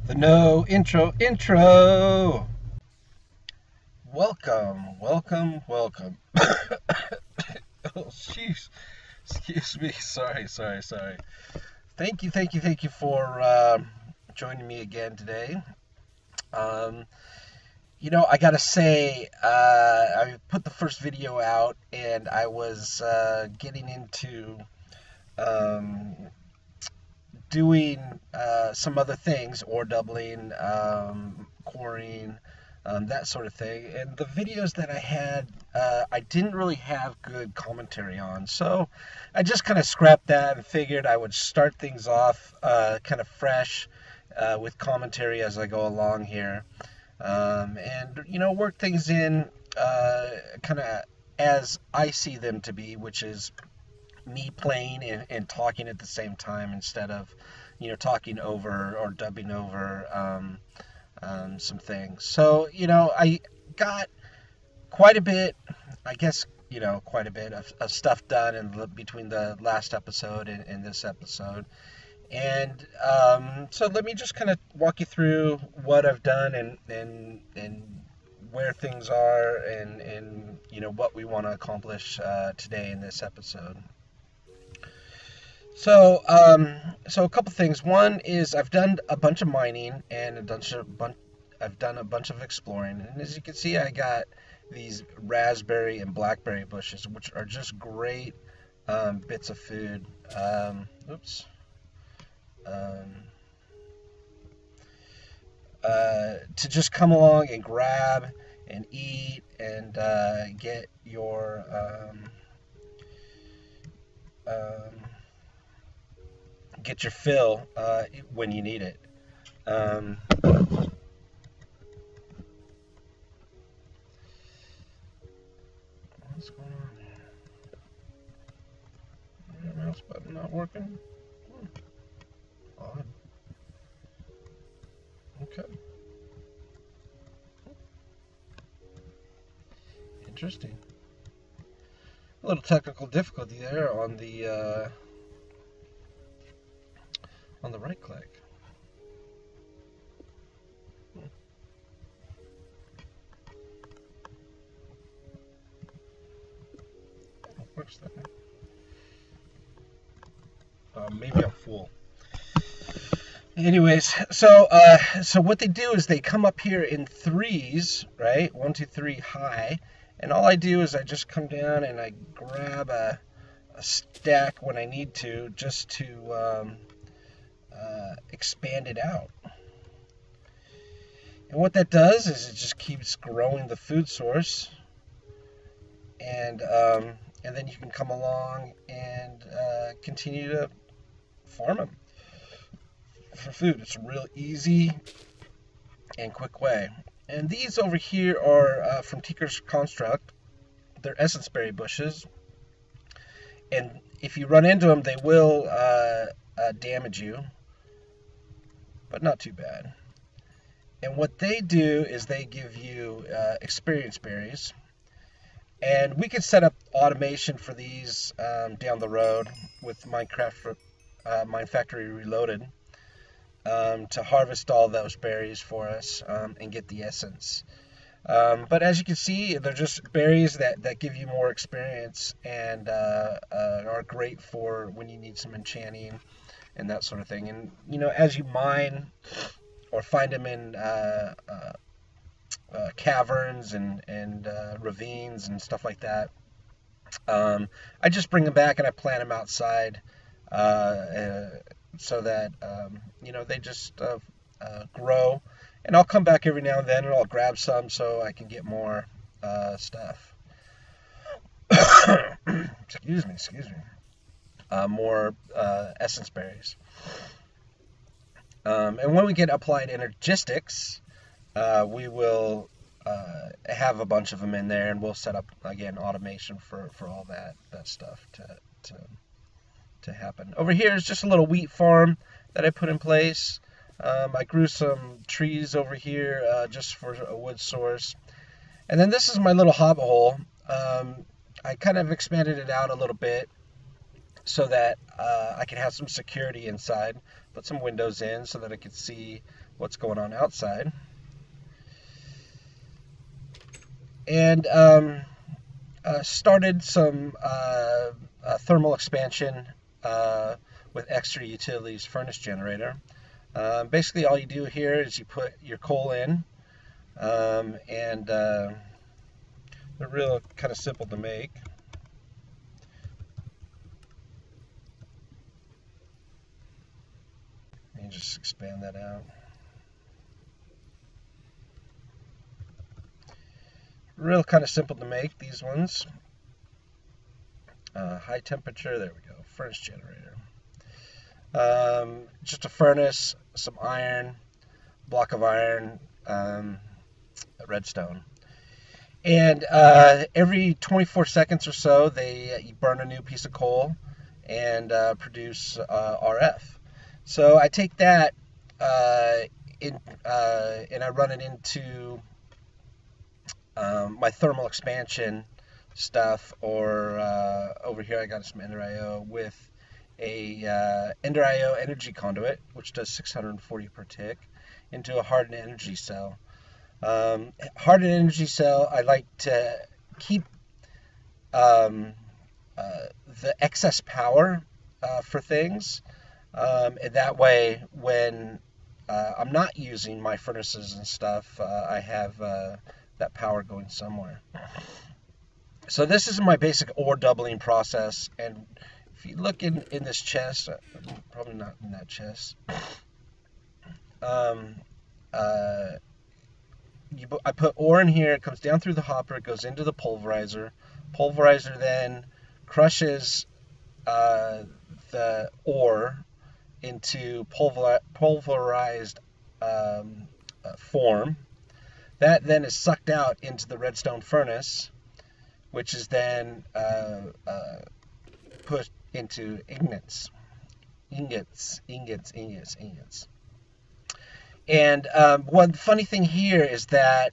The no intro. Welcome, welcome, welcome. Oh, jeez. Excuse me. Sorry. Thank you for joining me again today. Um, I gotta say, I put the first video out, and I was getting into um, doing some other things, ore doubling, quarrying, that sort of thing. And the videos that I had, I didn't really have good commentary on. So I just kind of scrapped that and figured I would start things off kind of fresh with commentary as I go along here. And work things in kind of as I see them to be, which is me playing and talking at the same time instead of talking over or dubbing over some things. So I got quite a bit, I guess, quite a bit of stuff done between the last episode and this episode. And so let me just kind of walk you through what I've done and where things are and what we want to accomplish today in this episode. So a couple things. One is I've done a bunch of mining and I've done a bunch of exploring, and as you can see, I got these raspberry and blackberry bushes, which are just great bits of food. Oops. Um, to just come along and grab and eat and get your fill when you need it. What's going on here? Mouse button not working? Odd. Okay. Interesting. A little technical difficulty there on the right click. What's that? Maybe I'm full. Anyways, so what they do is they come up here in threes, right? 1, 2, 3 high, and all I do is I just come down and I grab a stack when I need to, just to expand it out. And what that does is it just keeps growing the food source, and then you can come along and continue to farm them for food. It's a real easy and quick way. And these over here are from Tinker's Construct. They're essence berry bushes, and if you run into them, they will damage you, but not too bad. And what they do is they give you experience berries, and we could set up automation for these down the road with Minecraft Mine Factory Reloaded to harvest all those berries for us and get the essence. But as you can see, they're just berries that give you more experience and are great for when you need some enchanting and that sort of thing. And as you mine or find them in caverns and ravines and stuff like that, I just bring them back and I plant them outside so that they just grow. And I'll come back every now and then and I'll grab some so I can get more stuff. Excuse me. More essence berries. And when we get applied energistics, we will have a bunch of them in there, and we'll set up again automation for all that stuff to happen. Over here is just a little wheat farm that I put in place. I grew some trees over here just for a wood source. And then this is my little hobbit hole. I kind of expanded it out a little bit so that I can have some security inside. put some windows in so that I could see what's going on outside. And started some thermal expansion with extra utilities furnace generator. Basically all you do here is you put your coal in, and they're real kind of simple to make. You just expand that out. Real kind of simple to make, these ones. High temperature, there we go, furnace generator. Just a furnace, some iron, block of iron, redstone. And every 24 seconds or so, you burn a new piece of coal and produce RF. So I take that and I run it into my thermal expansion stuff, or over here I got some Ender IO with a Ender IO energy conduit, which does 640 per tick, into a hardened energy cell. Hardened energy cell, I like to keep the excess power for things, and that way when I'm not using my furnaces and stuff, I have that power going somewhere. So this is my basic ore doubling process, and if you look in this chest, probably not in that chest, I put ore in here. It comes down through the hopper, it goes into the pulverizer. Pulverizer then crushes the ore into pulverized form. That then is sucked out into the redstone furnace, which is then put into ingots. And one funny thing here is that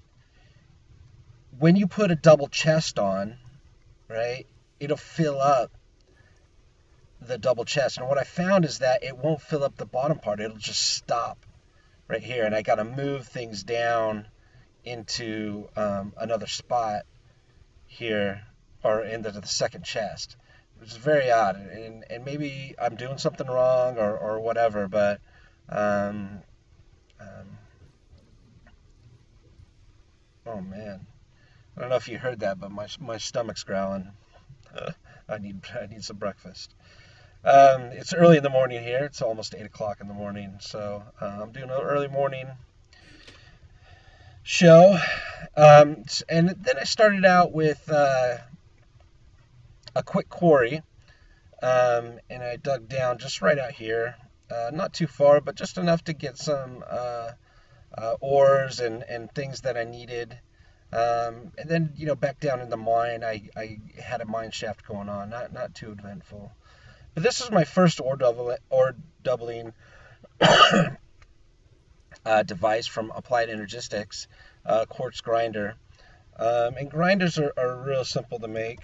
when you put a double chest on, right, it'll fill up the double chest. And what I found is that it won't fill up the bottom part. It'll just stop right here. And I got to move things down into another spot here, or into the second chest, which is very odd. And maybe I'm doing something wrong or whatever, but oh man, I don't know if you heard that, but my stomach's growling. I need some breakfast. It's early in the morning here. It's almost 8 o'clock in the morning, so I'm doing an early morning show. And then I started out with a quick quarry, and I dug down just right out here, not too far, but just enough to get some ores and things that I needed. And then, back down in the mine, I had a mine shaft going on, not too eventful. But this is my first ore doubling device from Applied Energistics, quartz grinder. And grinders are real simple to make.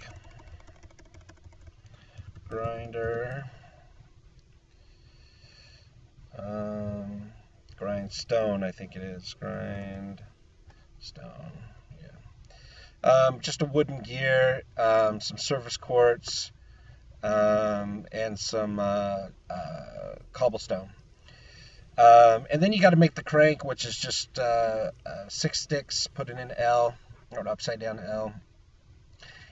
Grinder. Grindstone, I think it is. Grindstone. Just a wooden gear, some surface quartz, and some cobblestone. And then you got to make the crank, which is just 6 sticks, put it in L, or an upside down L.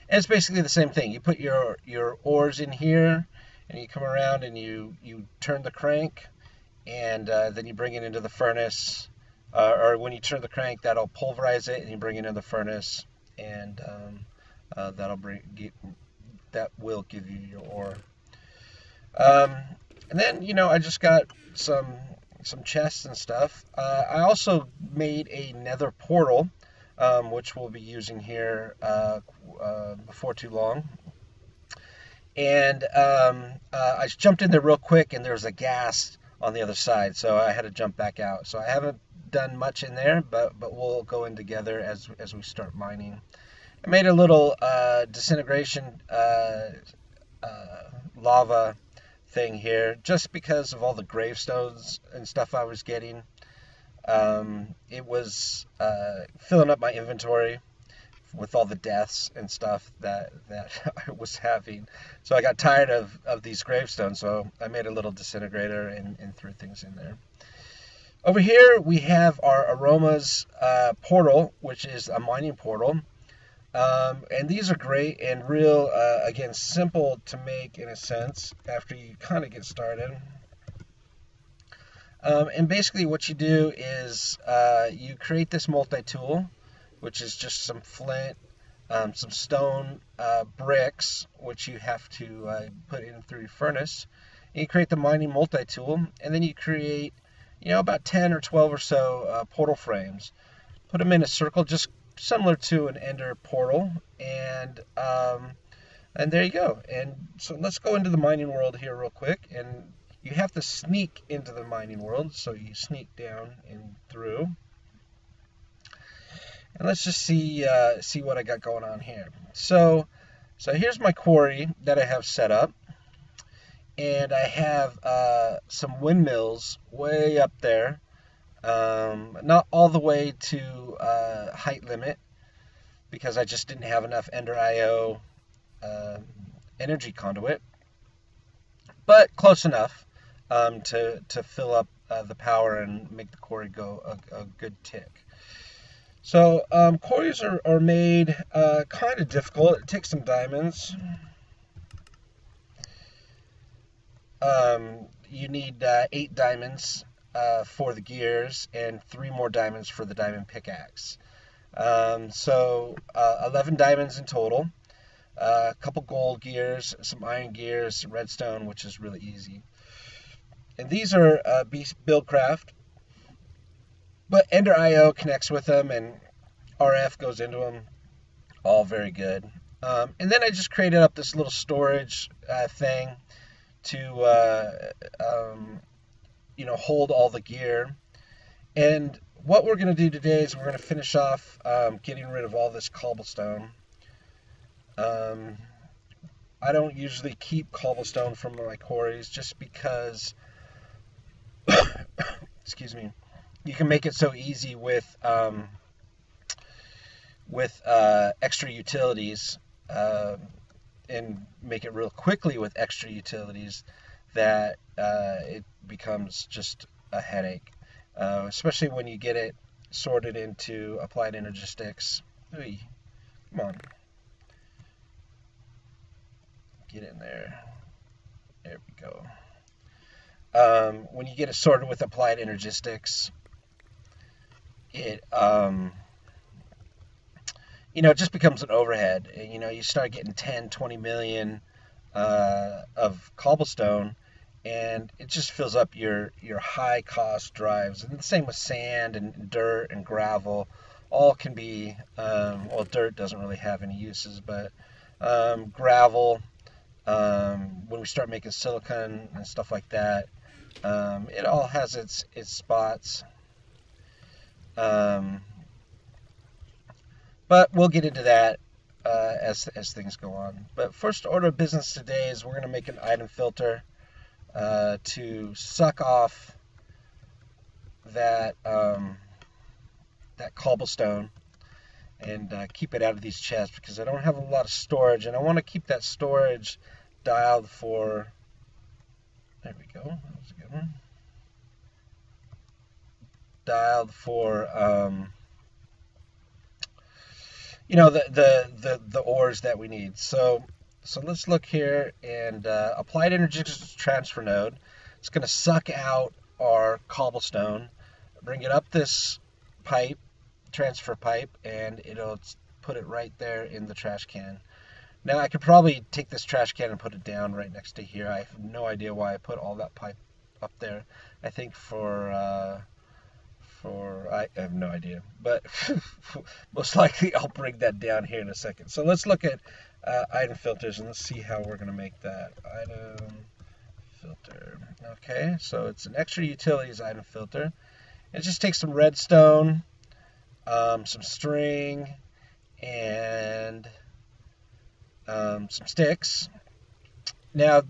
And it's basically the same thing. You put your ores in here, and you come around and you turn the crank, and then you bring it into the furnace. Or when you turn the crank, that'll pulverize it, and you bring it into the furnace, and that will give you your ore. And then, I just got some chests and stuff. I also made a nether portal, which we'll be using here before too long. And I jumped in there real quick, and there was a ghast on the other side, so I had to jump back out. So I haven't done much in there, but we'll go in together as we start mining. I made a little disintegration lava thing here, just because of all the gravestones and stuff I was getting. It was filling up my inventory with all the deaths and stuff that I was having. So I got tired of these gravestones, so I made a little disintegrator and threw things in there. Over here we have our aromas portal, which is a mining portal. And these are great and real, again, simple to make in a sense after you kind of get started. And basically what you do is you create this multi-tool, which is just some flint, some stone bricks, which you have to put in through your furnace. And you create the mining multi-tool, and then you create, about 10 or 12 or so portal frames. Put them in a circle, just similar to an ender portal, and there you go. And so let's go into the mining world here real quick, and you have to sneak into the mining world, so you sneak down and through. And let's just see what I got going on here. So here's my quarry that I have set up, and I have some windmills way up there, not all the way to height limit, because I just didn't have enough Ender IO energy conduit, but close enough to fill up the power and make the quarry go a good tick. So quarries are made kind of difficult. It takes some diamonds. You need 8 diamonds for the gears and 3 more diamonds for the diamond pickaxe. So 11 diamonds in total. A couple gold gears, some iron gears, some redstone, which is really easy. And these are Buildcraft, but Ender IO connects with them, and RF goes into them. All very good. And then I just created up this little storage thing to hold all the gear. And what we're going to do today is we're going to finish off getting rid of all this cobblestone. I don't usually keep cobblestone from my quarries just because excuse me, you can make it so easy with extra utilities, and make it real quickly with extra utilities, that it becomes just a headache, especially when you get it sorted into applied energistics. Ooh, come on, get in there. There we go. When you get it sorted with applied energistics, it it just becomes an overhead. You start getting 10, 20 million of cobblestone, and it just fills up your high cost drives. And the same with sand and dirt and gravel. All can be, dirt doesn't really have any uses, but gravel, when we start making silicon and stuff like that, it all has its spots. But we'll get into that as things go on. But first order of business today is we're going to make an item filter to suck off that cobblestone and keep it out of these chests, because I don't have a lot of storage, and I want to keep that storage dialed for. There we go. That was a good one. Dialed for the ores that we need. So let's look here, and applied energy transfer node. It's going to suck out our cobblestone, bring it up this pipe, transfer pipe, and it'll put it right there in the trash can. Now I could probably take this trash can and put it down right next to here. I have no idea why I put all that pipe up there. I think I have no idea, but most likely I'll bring that down here in a second. So let's look at item filters, and let's see how we're going to make that. Item filter. Okay, so it's an extra utilities item filter. It just takes some redstone, some string, and some sticks. Now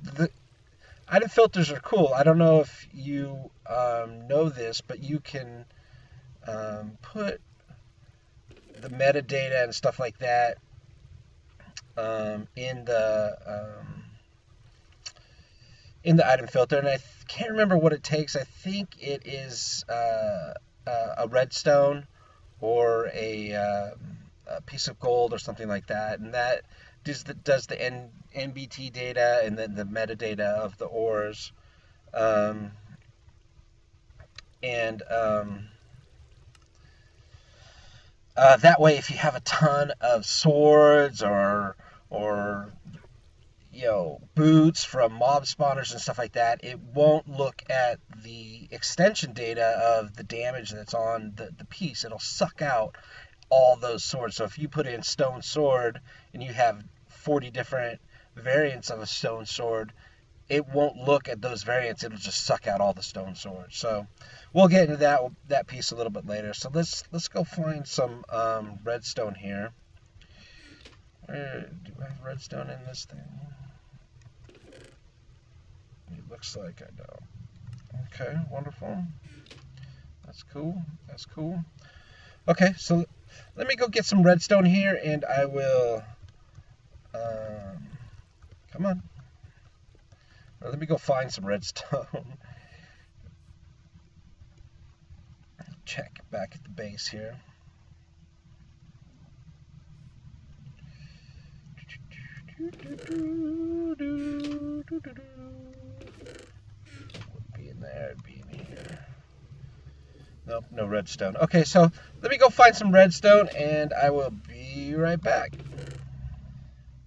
item filters are cool. I don't know if you know this, but you can put the metadata and stuff like that in the item filter, and I can't remember what it takes. I think it is a redstone or a piece of gold or something like that, and that does the NBT data and then the metadata of the ores, um, and that way, if you have a ton of swords or boots from mob spawners and stuff like that, it won't look at the extension data of the damage that's on the piece. It'll suck out all those swords. So if you put in stone sword and you have 40 different variants of a stone sword, it won't look at those variants. It'll just suck out all the stone swords. So we'll get into that piece a little bit later. So let's go find some redstone here. Where do I have redstone in this thing? It looks like I don't. Okay, wonderful. That's cool. That's cool. Okay, so let me go get some redstone here, and I will. Come on. Let me go find some redstone. Check back at the base here. Would be in there, it'd be in here. Nope, no redstone. Okay, so let me go find some redstone, and I will be right back.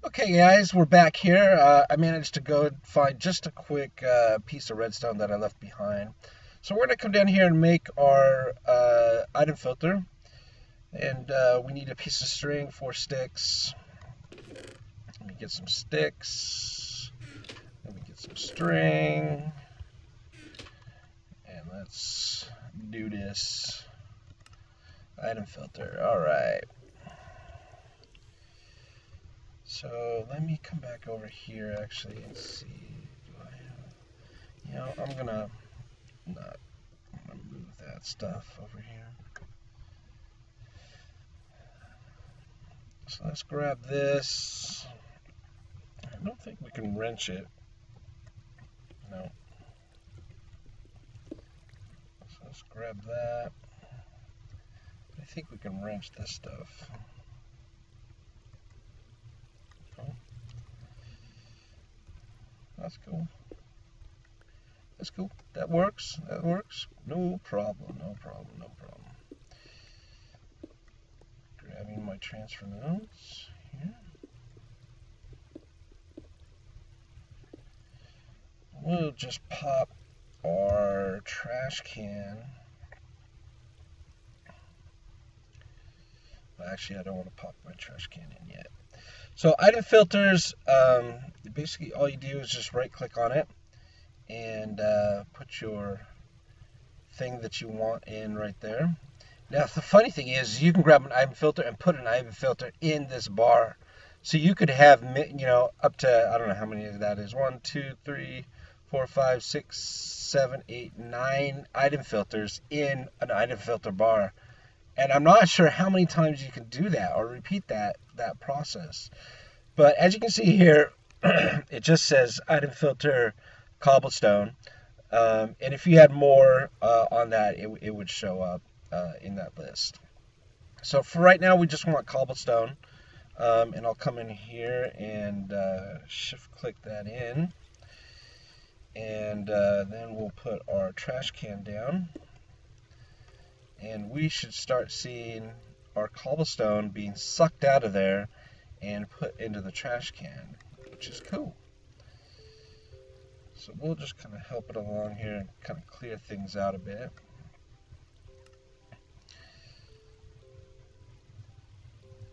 Okay, guys, we're back here. I managed to go find just a quick piece of redstone that I left behind. So we're going to come down here and make our item filter. And we need a piece of string, 4 sticks. Let me get some sticks. Let me get some string. And let's do this item filter. All right. So let me come back over here actually and see. Do I have, I'm gonna move that stuff over here. So let's grab this. I don't think we can wrench it. No. So let's grab that. I think we can wrench this stuff. Oh. That's cool. That's cool. That works. That works. No problem. No problem. No problem. Grabbing my transfer nodes here. We'll just pop our trash can. Actually, I don't want to pop my trash can in yet. So item filters, basically all you do is just right click on it and put your thing that you want in right there. Now the funny thing is you can grab an item filter and put an item filter in this bar. So you could have, up to, I don't know how many of that is, 1, 2, 3, 4, 5, 6, 7, 8, 9 item filters in an item filter bar. And I'm not sure how many times you can do that or repeat that process. But as you can see here, it just says item filter cobblestone. And if you had more on that, it would show up in that list. So for right now, we just want cobblestone. And I'll come in here and shift click that in. And then we'll put our trash can down. And we should start seeing our cobblestone being sucked out of there and put into the trash can, which is cool. So we'll just kind of help it along here and kind of clear things out a bit.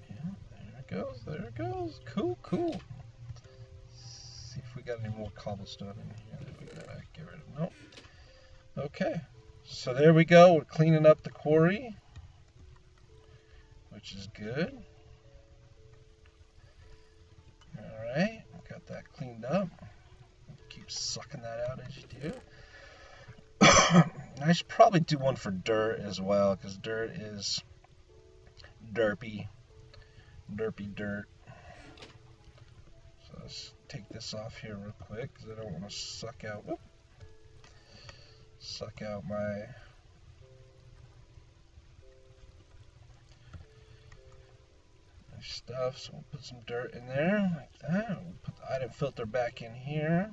Yeah, there it goes, there it goes. Cool, cool. Let's see if we got any more cobblestone in here that we gotta get rid of. Nope. Okay. So there we go, we're cleaning up the quarry, which is good. Alright, got that cleaned up. keep sucking that out as you do. I should probably do one for dirt as well, because dirt is derpy dirt. So let's take this off here real quick, because I don't want to suck out my stuff. So we'll put some dirt in there like that. We'll put the item filter back in here.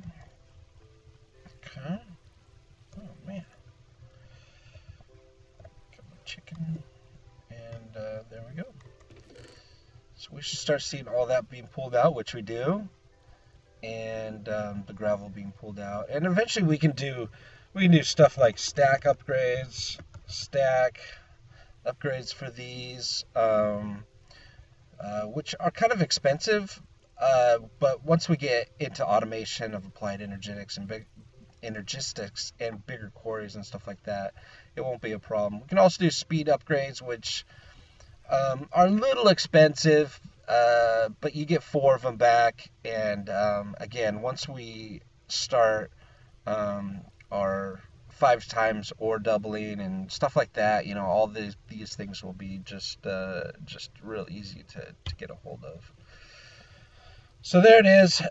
Okay. Oh man. Got my chicken, and there we go. So we should start seeing all that being pulled out, which we do, and the gravel being pulled out. And eventually we can do stuff like stack upgrades for these, which are kind of expensive, but once we get into automation of applied energetics and bigger quarries and stuff like that, it won't be a problem. We can also do speed upgrades, which are a little expensive, but you get 4 of them back. And again, once we start our 5 times ore doubling and stuff like that, you know, all these things will be just real easy to get a hold of. So there it is.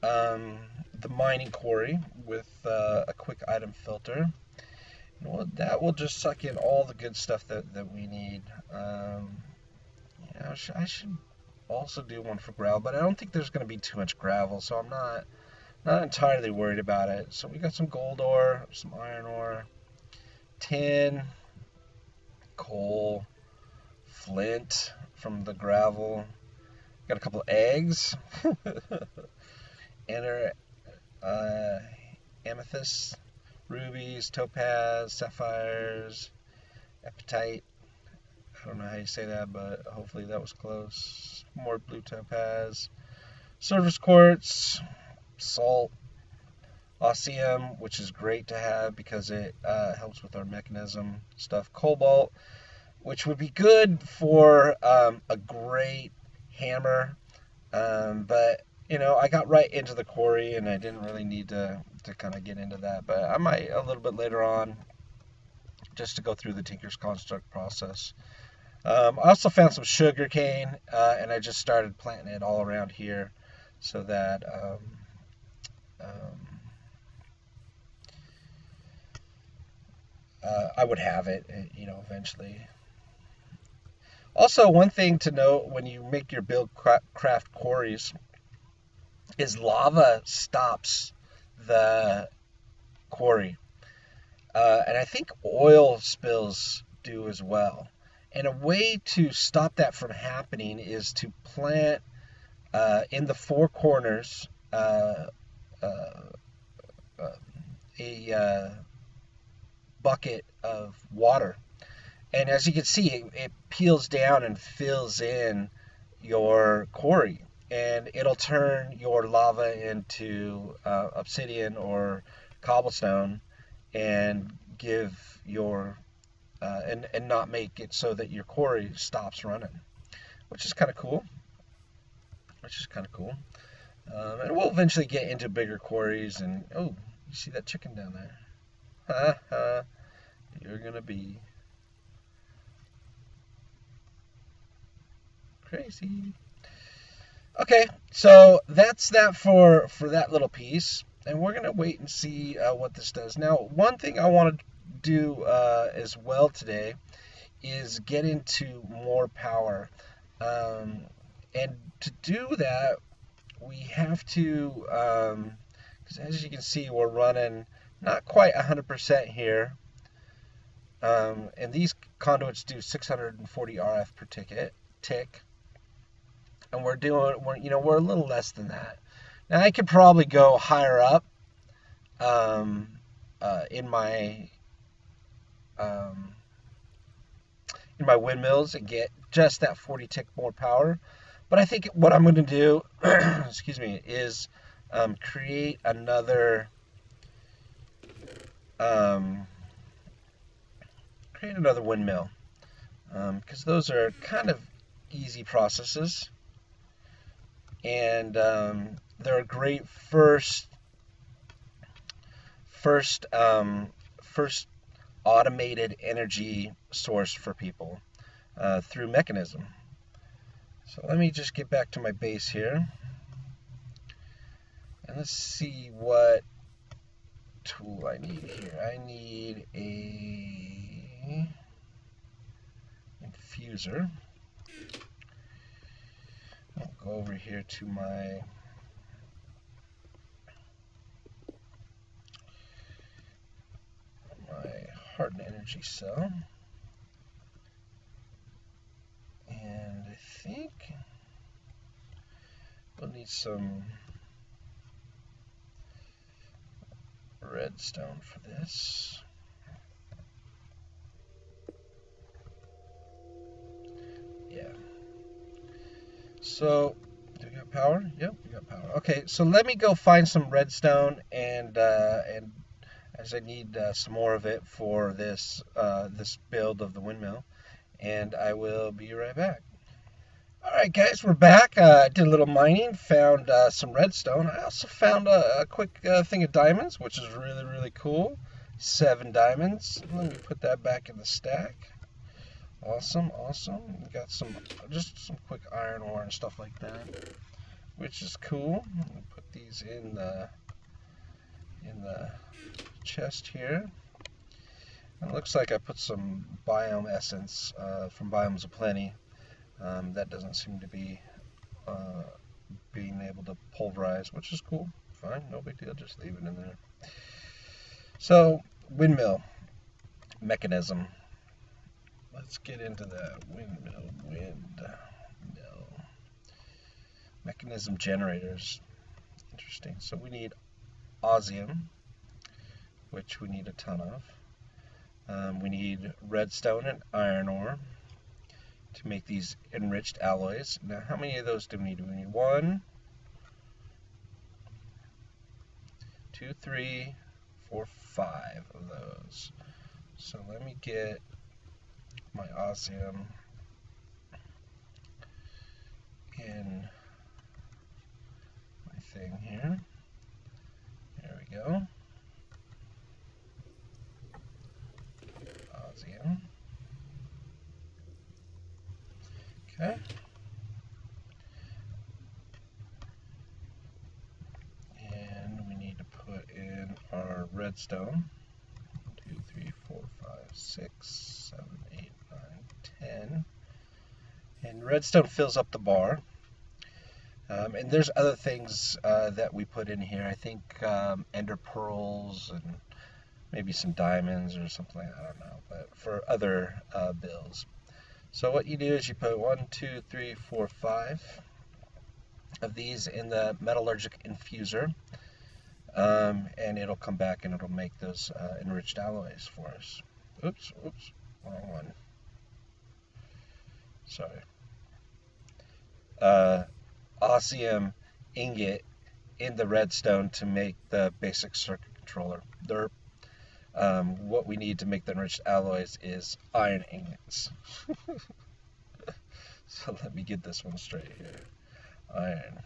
The mining quarry with a quick item filter. Well, that will just suck in all the good stuff that we need. Yeah, I should also do one for gravel, but I don't think there's going to be too much gravel, so I'm not entirely worried about it. So we got some gold ore, some iron ore, tin, coal, flint from the gravel. Got a couple eggs, amethyst, rubies, topaz, sapphires, apatite. I don't know how you say that, but hopefully that was close. More blue topaz, surface quartz, salt, osmium, which is great to have because it helps with our mechanism stuff. Cobalt, which would be good for a great hammer, but you know, I got right into the quarry and I didn't really need to kind of get into that, but I might a little bit later on, just to go through the Tinker's Construct process. I also found some sugar cane, and I just started planting it all around here so that I would have it, you know, eventually. Also, one thing to note when you make your build craft quarries is lava stops the quarry, and I think oil spills do as well. And a way to stop that from happening is to plant in the 4 corners a bucket of water. And as you can see, it peels down and fills in your quarry. And it'll turn your lava into obsidian or cobblestone and give your and not make it so that your quarry stops running, which is kind of cool. And we'll eventually get into bigger quarries. And oh, you see that chicken down there? Ha ha! You're gonna be crazy. Okay, so that's that for that little piece, and we're gonna wait and see what this does. Now, one thing I want to do as well today is get into more power, and to do that we have to, because as you can see, we're running not quite 100% here, and these conduits do 640 RF per tick. And we're a little less than that. Now I could probably go higher up in my windmills and get just that 40 tick more power. But I think what I'm going to do, excuse me, is create another windmill, because those are kind of easy processes. and they're a great first automated energy source for people through Mekanism. So let me just get back to my base here, and let's see what tool I need here. I need a infuser. I'll go over here to my hardened energy cell, and I think we'll need some redstone for this. Yeah. So, do we got power? Yep, we got power. Okay, so let me go find some redstone, and as I need some more of it for this this build of the windmill, and I will be right back. Alright guys, we're back. I did a little mining, found some redstone. I also found a quick thing of diamonds, which is really, really cool. 7 diamonds. Let me put that back in the stack. Awesome, awesome. We got just some quick iron ore and stuff like that, which is cool. Let me put these in the chest here. And it looks like I put some biome essence from Biomes of Plenty. That doesn't seem to be being able to pulverize, which is cool. Fine, no big deal, just leave it in there. So, windmill mechanism. Let's get into that. Windmill Mekanism generators. Interesting. So we need osmium, which we need a ton of. We need redstone and iron ore to make these enriched alloys. Now, how many of those do we need? We need 1, 2, 3, 4, 5 of those. So let me get my osmium in my thing here. There we go. Osmium. Okay. And we need to put in our redstone. 1, 2, 3, 4, 5, 6, 7, 8, 9, 10. And redstone fills up the bar. And there's other things that we put in here. I think ender pearls and maybe some diamonds or something like that. I don't know. But for other builds. So what you do is you put 1, 2, 3, 4, 5 of these in the metallurgic infuser. And it'll come back and it'll make those enriched alloys for us. Oops, wrong one. Sorry. Osmium ingot in the redstone to make the basic circuit controller. What we need to make the enriched alloys is iron ingots. So let me get this one straight here. Iron.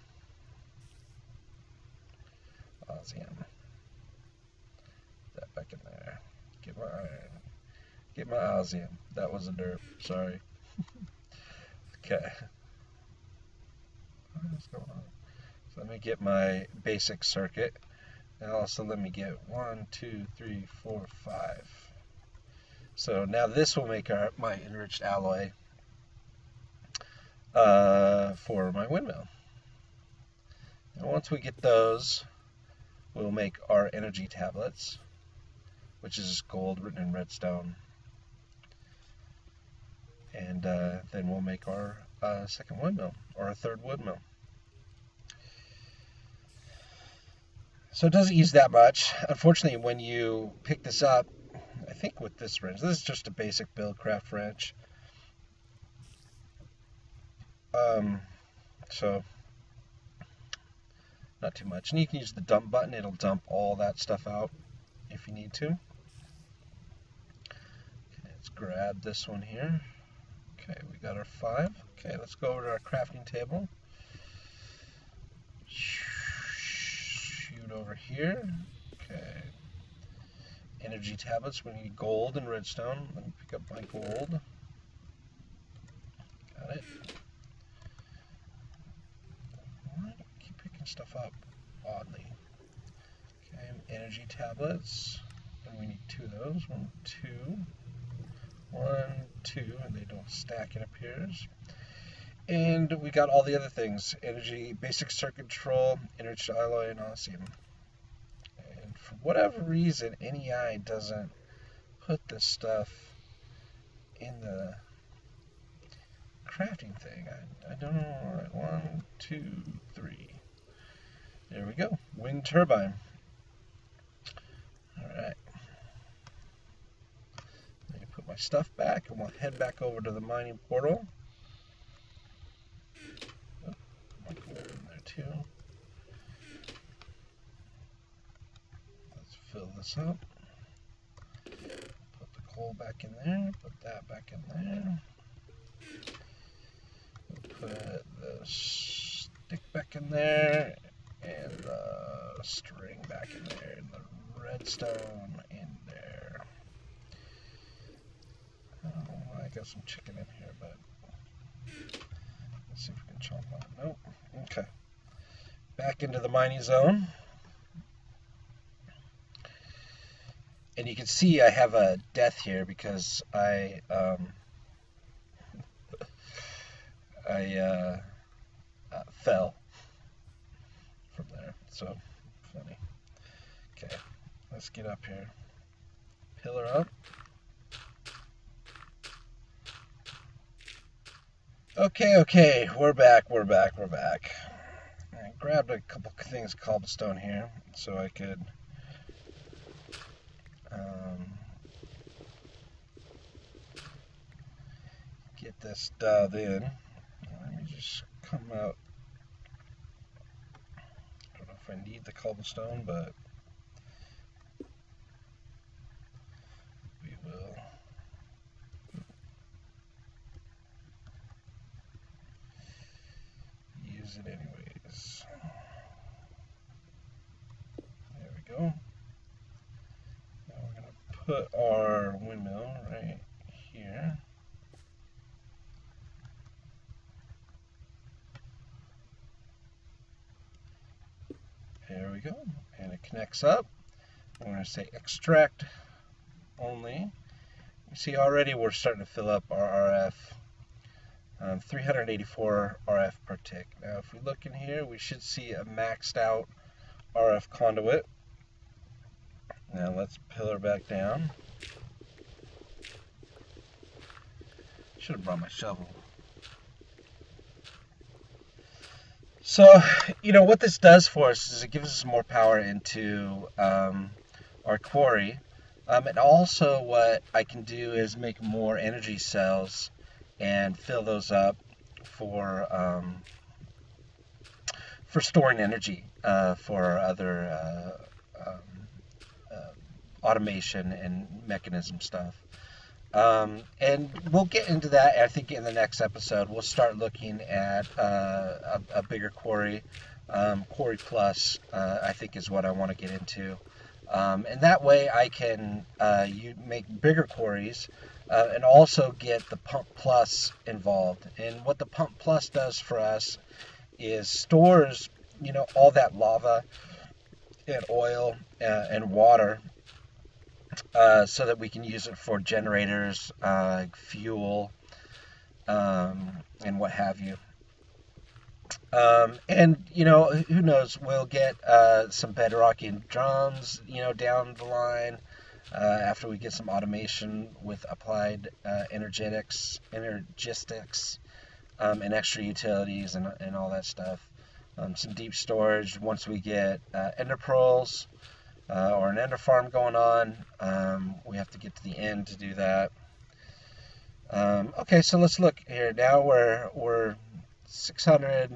Osmium. That back in there. Get my iron. Get my osmium. That was a derp. Sorry. Okay. What's going on? So let me get my basic circuit. And also let me get 1, 2, 3, 4, 5. So now this will make my enriched alloy for my windmill. And once we get those, we'll make our energy tablets, which is gold written in redstone. And then we'll make our second windmill, or a third windmill. So it doesn't use that much. Unfortunately, when you pick this up, I think with this wrench, this is just a basic Buildcraft wrench. So not too much. And you can use the dump button. It'll dump all that stuff out if you need to. Okay, let's grab this one here. Okay, we got our 5. Okay, let's go over to our crafting table. shoot over here. Okay. Energy tablets. We need gold and redstone. Let me pick up my gold. Got it. Why do I keep picking stuff up? Oddly. Okay, energy tablets. And we need 2 of those. 1, 2. 1, 2, and they don't stack, it appears. And we got all the other things. Energy, basic circuit control, enriched alloy, and osmium. And for whatever reason, NEI doesn't put this stuff in the crafting thing. I don't know. All right, 1, 2, 3. There we go. Wind turbine. All right. Let me put my stuff back, and we'll head back over to the mining portal. Oh, my gold in there too. Let's fill this up. Put the coal back in there. Put that back in there. Put the stick back in there, and the string back in there, and the redstone in there. Oh, I got some chicken in here, but let's see if we can chomp on it. Nope. Okay. Back into the mining zone. And you can see I have a death here because I fell from there. So funny. Okay, let's get up here. Pillar up. Okay, we're back. I grabbed a couple things of cobblestone here so I could get this dialed in. Let me just come out. I don't know if I need the cobblestone, but we will. Use it anyways. There we go. Now we're going to put our windmill right here. There we go, and it connects up. I'm going to say extract only. You see already we're starting to fill up our RF. 384 RF per tick. Now if we look in here, we should see a maxed out RF conduit. Now let's pillar back down. Should have brought my shovel. So, you know, what this does for us is it gives us more power into our quarry. And also what I can do is make more energy cells and fill those up for storing energy for our other automation and mechanism stuff. And we'll get into that, I think, in the next episode. We'll start looking at a bigger quarry. Quarry Plus, I think, is what I want to get into. And that way I can make bigger quarries and also get the Pump Plus involved. And what the Pump Plus does for us is stores, you know, all that lava and oil and water, so that we can use it for generators, fuel, and what have you. And, you know, who knows, we'll get some bedrocking drums, you know, down the line after we get some automation with applied energetics, and extra utilities and all that stuff. Some deep storage once we get ender pearls. Or an ender farm going on. We have to get to the end to do that. Okay, so let's look here. Now we're 600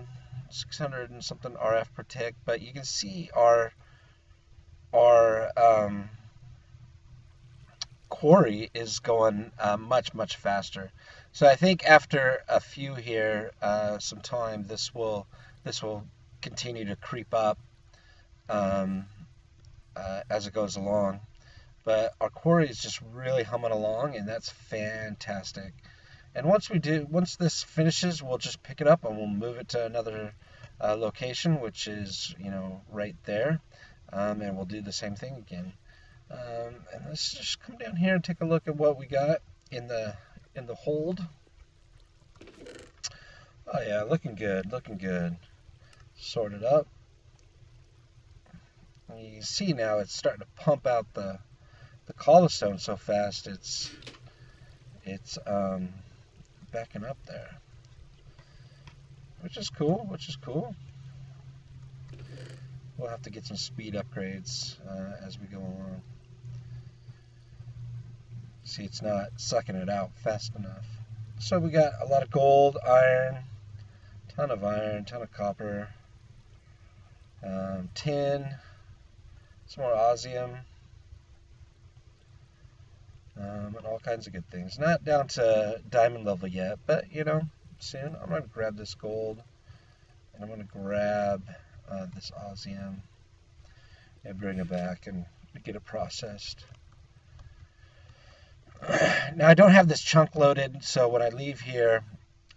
and something RF per tick, but you can see our quarry is going much faster. So I think after a few here, some time, this will continue to creep up as it goes along. But our quarry is just really humming along, and that's fantastic. And once this finishes, we'll just pick it up and we'll move it to another location, which is, right there. And we'll do the same thing again. And let's just come down here and take a look at what we got in the hold. Oh yeah, looking good, looking good. Sort it up. And you can see now it's starting to pump out the cobblestone so fast. It's backing up there, which is cool. We'll have to get some speed upgrades as we go along. See, it's not sucking it out fast enough. So we got a lot of gold, iron, ton of copper, tin, some more osmium, and all kinds of good things. Not down to diamond level yet, but soon. I'm going to grab this gold, and I'm going to grab this osmium and bring it back and get it processed. Now I don't have this chunk loaded, so when I leave here,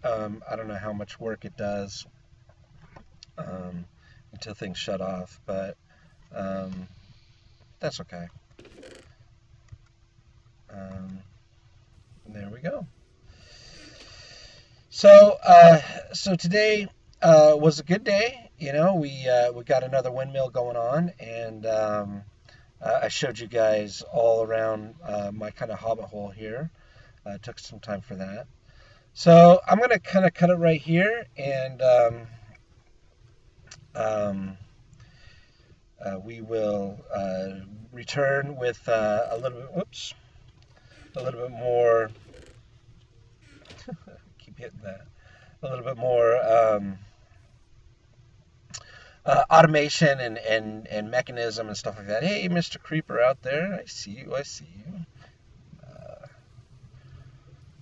I don't know how much work it does until things shut off, but that's okay. There we go. So today was a good day. We got another windmill going on, and I showed you guys all around my kind of hobbit hole here. Took some time for that. So I'm going to kind of cut it right here, and we will return with a little bit more. Keep hitting that. A little bit more automation and mechanism and stuff like that. Hey, Mr. Creeper out there, I see you.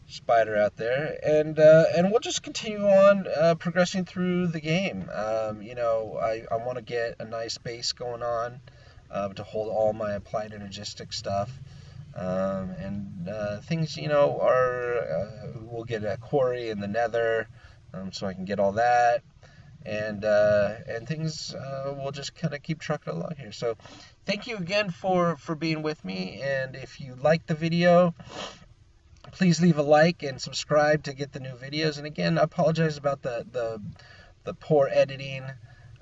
Spider out there, and we'll just continue on progressing through the game. I want to get a nice base going on to hold all my applied energistic stuff, and things we'll get a quarry in the nether, so I can get all that, and things will just kind of keep trucking along here. So thank you again for being with me, and if you like the video, please leave a like and subscribe to get the new videos. And again, I apologize about the poor editing,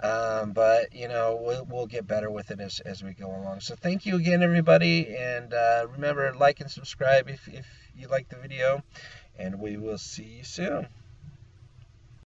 but we'll get better with it as we go along. So thank you again, everybody, and remember, like and subscribe if you like the video, and we will see you soon.